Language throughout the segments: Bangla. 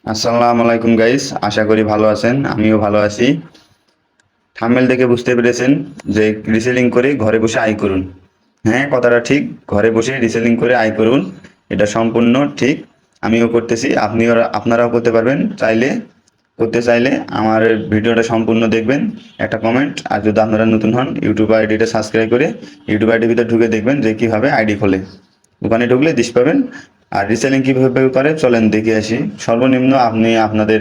আসসালামু আলাইকুম গাইস, আশা করি ভালো আছেন। আমিও ভালো আছি। থাম্বনেল দেখে বুঝতে পেরেছেন যে রিসেলিং করে ঘরে বসে আয় করুন। হ্যাঁ, কথাটা ঠিক। ঘরে বসে রিসেলিং করে আয় করুন, এটা সম্পূর্ণ ঠিক। আমিও করতেছি, আপনারাও করতে পারবেন চাইলে আমার ভিডিওটা সম্পূর্ণ দেখবেন, একটা কমেন্ট। আর যদি আপনারা নতুন হন, ইউটিউব আইডিটা সাবস্ক্রাইব করে ইউটিউব আইডির ভিতরে ঢুকে দেখবেন যে কীভাবে আইডি খোলে। ওখানে ঢুকলে দিশ পাবেন। আর রিসেলিং কীভাবে করে চলেন দেখে আসি। সর্বনিম্ন আপনি আপনাদের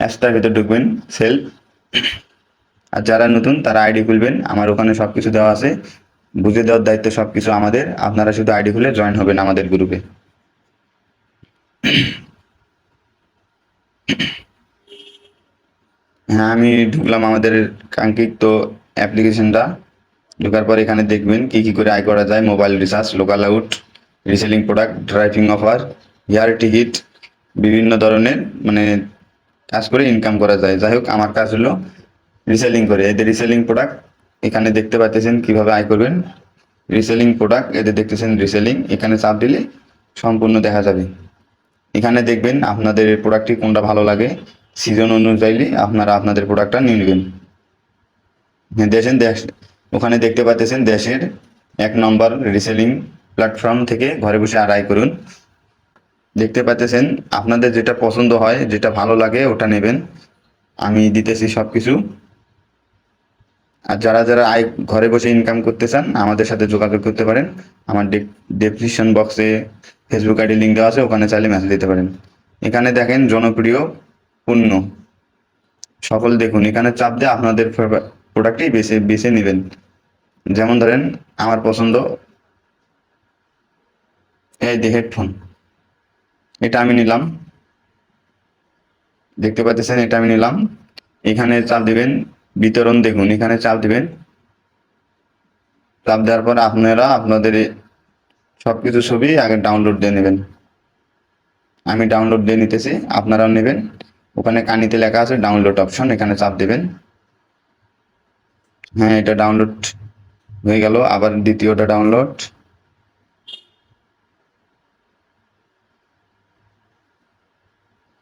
অ্যাপসটার ভিতরে ঢুকবেন, সেল। আর যারা নতুন তারা আইডি খুলবেন, আমার ওখানে সব কিছু দেওয়া আছে। বুঝে দেওয়ার দায়িত্ব সব কিছু আমাদের। আপনারা শুধু আইডি খুলে জয়েন হবেন আমাদের গ্রুপে। হ্যাঁ, আমি ঢুকলাম আমাদের কাঙ্ক্ষিত অ্যাপ্লিকেশনটা। ঢোকার পর এখানে দেখবেন কি কি করে আয় করা যায়: mobile recharge, local out, reselling product, driving offer, air ticket, বিভিন্ন ধরনের মানে কাজ করে ইনকাম করা যায়। যাই হোক, আমার কাজ হলো রিসেলিং করে। এদের রিসেলিং প্রোডাক্ট এখানে দেখতে পাচ্ছেন কিভাবে আয় করবেন। রিসেলিং প্রোডাক্ট এদের দেখতেছেন রিসেলিং, এখানে চাপ দিলে সম্পূর্ণ দেখা যাবে। এখানে দেখবেন আপনাদের প্রোডাক্টটি কোনটা ভালো লাগে, সিজন অনুযায়ী আপনারা আপনাদের প্রোডাক্টটা নিয়ে নেবেন। হ্যাঁ, দেশ ওখানে দেখতে পাচ্ছেন দেশের 1 নম্বর রিসেলিং প্ল্যাটফর্ম থেকে ঘরে বসে আয় করুন। দেখতে পাচ্ছেন আপনাদের যেটা পছন্দ হয়, যেটা ভালো লাগে ওটা নেবেন। আমি দিতেছি সব কিছু। আর যারা আয় ঘরে বসে ইনকাম করতে চান আমাদের সাথে যোগাযোগ করতে পারেন। আমার ডেসক্রিপশন বক্সে ফেসবুক আইডি লিঙ্ক দেওয়া আছে, ওখানে চাইলে মেসেজ দিতে পারেন। এখানে দেখেন জনপ্রিয় পণ্য সকল দেখুন, এখানে চাপ দিয়ে আপনাদের প্রোডাক্টই বেছে বেছে নেবেন। যেমন ধরেন আমার পছন্দ এই যে হেডফোন, এটা আমি নিলাম। দেখতে পাচ্ছেন এটা আমি নিলাম। এখানে চাপ দিবেন বিতরণ, দেখুন এখানে চাপ দিবেন। চাপ দেওয়ার পর আপনারা আপনাদের সবকিছু ছবি আগে ডাউনলোড দিয়ে নেবেন। আমি ডাউনলোড দিয়ে নিতেছি, আপনারাও নেবেন। ওখানে কানিতে লেখা আছে ডাউনলোড অপশন, এখানে চাপ দেবেন। হ্যাঁ, এটা ডাউনলোড হয়ে গেল। আবার দ্বিতীয়টা ডাউনলোড,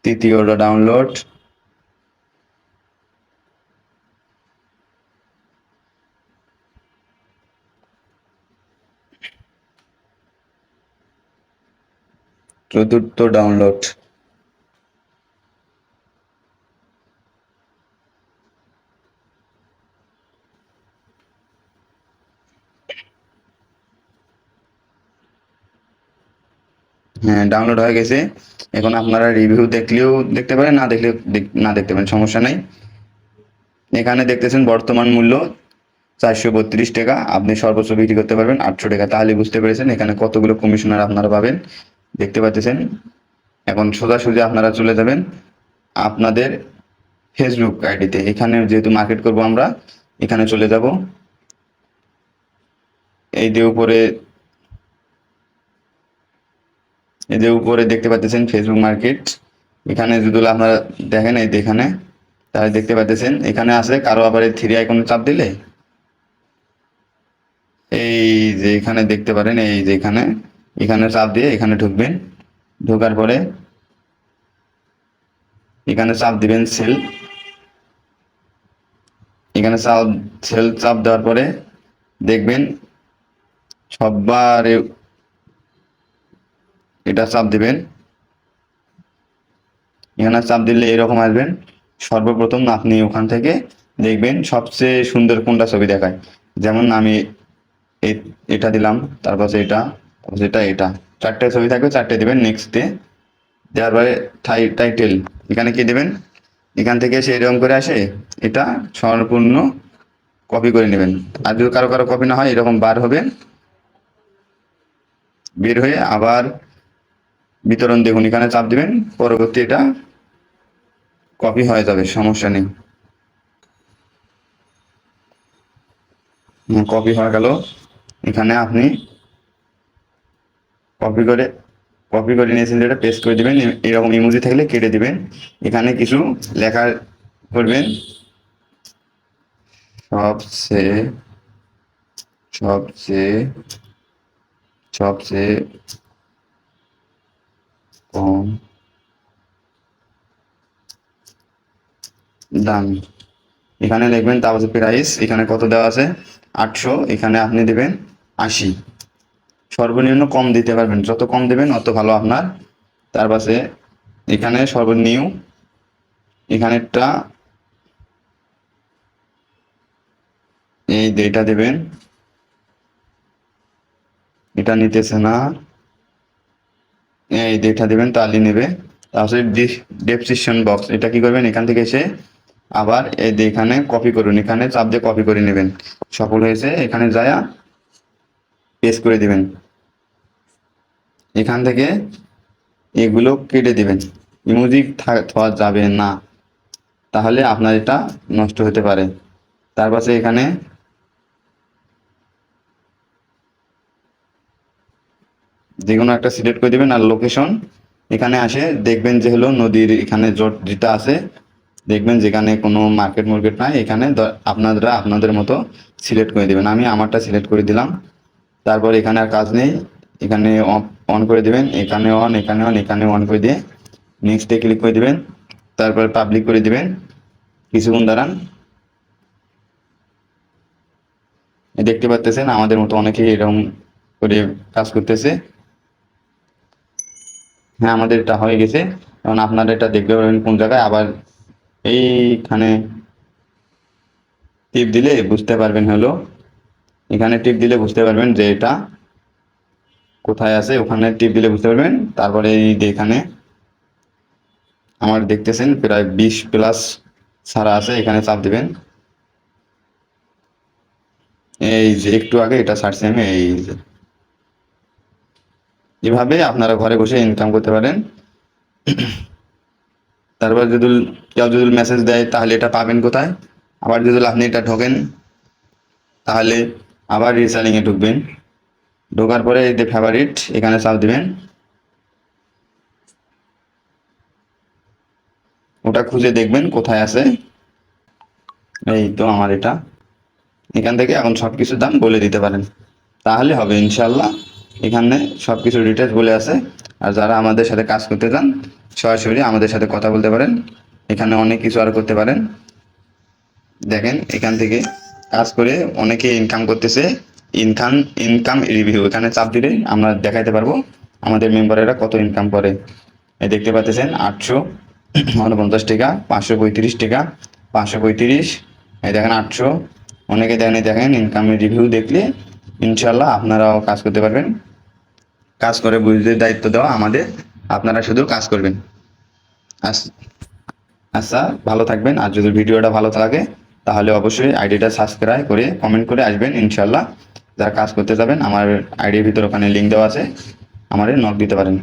তৃতীয়টা ডাউনলোড, চতুর্থ ডাউনলোড। হ্যাঁ, ডাউনলোড হয়ে গেছে। এখন আপনারা রিভিউ দেখলেও দেখতে পারেন, না দেখলে না দেখতে পারেন, সমস্যা নাই। এখানে দেখতেছেন বর্তমান মূল্য 432 টাকা। আপনি সর্বোচ্চ বিক্রি করতে পারবেন 800 টাকা। তাহলে বুঝতে পেরেছেন এখানে কতগুলো কমিশনার আপনারা পাবেন। দেখতে পাচ্ছেন। এখন সোজাসুজি আপনারা চলে যাবেন আপনাদের ফেসবুক আইডিতে। এখানে যেহেতু মার্কেট করব আমরা, এখানে চলে যাব। এই যে উপরে দেখতে পাচ্ছেন ফেসবুক মার্কেট। এখানে যদি আপনারা দেখেন, এই যে এখানে, তাহলে দেখতে পাচ্ছেন এখানে আছে কারো আবার এই থ্রি আইকনে চাপ দিলে এই যে এখানে দেখতে পারেন, এই যে এখানে চাপ দিয়ে এখানে ঢুকবেন। ঢোকার পরে এখানে চাপ দিবেন সেল। এখানে চাপ দেওয়ার পরে দেখবেন সবার এটা চাপ দিবেন। এখানে চাপ দিলে এরকম আসবেন। সর্বপ্রথম আপনি ওখান থেকে দেখবেন সবচেয়ে সুন্দর কোনটা ছবি দেখায়। যেমন আমি এটা দিলাম, তারপর এটা, তারপর এটা 4টে ছবি থাকবে, 4টে দিবেন। নেক্সটে দেওয়ার পরে টাইটেল এখানে কি দেবেন, এখান থেকে সে এরকম করে আসে, এটা সম্পূর্ণ কপি করে নেবেন। আর যদি কারো কপি না হয়, এরকম বের হয়ে আবার বিতরণ দেখুন, এখানে চাপ দিবেন। পরবর্তী এটা কপি হয়ে যাবে, সমস্যা নেই। কপি হয়ে গেল। এখানে আপনি কপি করে নিয়েছেন, যেটা পেস্ট করে দিবেন। এরকম ইমোজি থাকলে কেটে দিবেন। এখানে কিছু লেখা করবেন, সবচেয়ে সবচেয়ে সবচেয়ে কম দাম এখানে লিখবেন, তারপর প্রাইস এখানে কত দেওয়া আছে 800, এখানে আপনি দেবেন 80। সর্বনিম্ন কম দিতে পারবেন, যত কম দেবেন অত ভালো আপনার। তার পাশে এখানে সর্বনিম্ন এখানেরটা এই ডেটা দেবেন, এটা নিতেছে না, এই ডেটা দেবেন তাহলে নেবে। তারপরে ডেসক্রিপশন বক্স, এটা কি করবেন, এখান থেকে এসে আবার এই যে এখানে কপি করুন, এখানে চাপ দিয়ে কপি করে নেবেন। সফল হয়েছে, এখানে যায়া পেস্ট করে দিবেন। এখান থেকে এগুলো কেটে দিবেন, ইমোজি থাকা যাবে না, তাহলে আপনার এটা নষ্ট হতে পারে। তার পাশে এখানে যে কোনো একটা সিলেক্ট করে দিবেন, আর লোকেশন এখানে আসে দেখবেন যে হলো নদীর এখানে যেটা আছে, দেখবেন যেখানে কোনো মার্কেট নাই, এখানে আপনারা আপনাদের মতো সিলেক্ট করে দিবেন। আমি আমারটা সিলেক্ট করে দিলাম। তারপর এখানে আর কাজ নেই, এখানে অন করে দিবেন, এখানে অন, এখানে অন, এখানে অন করে দিয়ে নেক্সটে ক্লিক করে দিবেন। তারপর পাবলিক করে দিবেন, কিছুক্ষণ দাঁড়ান। দেখতে পাচ্ছেন আমাদের মতো অনেকেই এরকম করে কাজ করতেছে। হ্যাঁ, আমাদের এটা হয়ে গেছে। কারণ আপনারা এটা দেখতে পারবেন কোন জায়গায়, আবার এইখানে টিপ দিলে বুঝতে পারবেন হলো, এখানে টিপ দিলে বুঝতে পারবেন যে এটা কোথায় আছে, ওখানে টিপ দিলে বুঝতে পারবেন। তারপরে এই যে এখানে আমার দেখতেছেন প্রায় 20+ ছাড়া আছে, এখানে চাপ দিবেন। এই যে একটু আগে এটা ছাড়ছি আমি, এই যে এভাবে আপনারা ঘরে বসে ইনকাম করতে পারেন। তারপর যদি কেউ যদি মেসেজ দেয় তাহলে এটা পাবেন কোথায়, আবার যদি আপনি এটা ঢোকেন তাহলে আবার রিসেলিংয়ে ঢুকবেন। ঢোকার পরে এই যে ফেভারিট এখানে চাপ দিবেন, ওটা খুঁজে দেখবেন কোথায় আছে। এই তো আমার এটা, এখান থেকে এখন সব কিছুর দাম বলে দিতে পারেন, তাহলে হবে ইনশাল্লাহ। এখানে সব কিছু ডিটেলস বলে আছে। আর যারা আমাদের সাথে কাজ করতে চান সরাসরি আমাদের সাথে কথা বলতে পারেন, এখানে অনেক কিছু আর করতে পারেন। দেখেন এখান থেকে কাজ করে অনেকে ইনকাম করতেছে। ইনকাম ইনকাম রিভিউ এখানে চাপ দিলে আমরা দেখাইতে পারবো আমাদের মেম্বারেরা কত ইনকাম করে। এই দেখতে পাচ্ছেন 849 টাকা, 535 টাকা, 535, এই দেখেন 800। অনেকে দেখেন ইনকামের রিভিউ দেখলে ইনশাল্লাহ আপনারাও কাজ করতে পারবেন। কাজ করে বুঝতে দায়িত্ব দেওয়া আমাদের, আপনারা শুধু কাজ করবেন। আচ্ছা, ভালো থাকবেন। আর যদি ভিডিওটা ভালো লাগে তাহলে অবশ্যই আইডিটা সাবস্ক্রাইব করে কমেন্ট করে আসবেন ইনশাল্লাহ। যারা কাজ করতে যাবেন আমার আইডির ভিতর ওখানে লিঙ্ক দেওয়া আছে, আমাদের নক দিতে পারেন।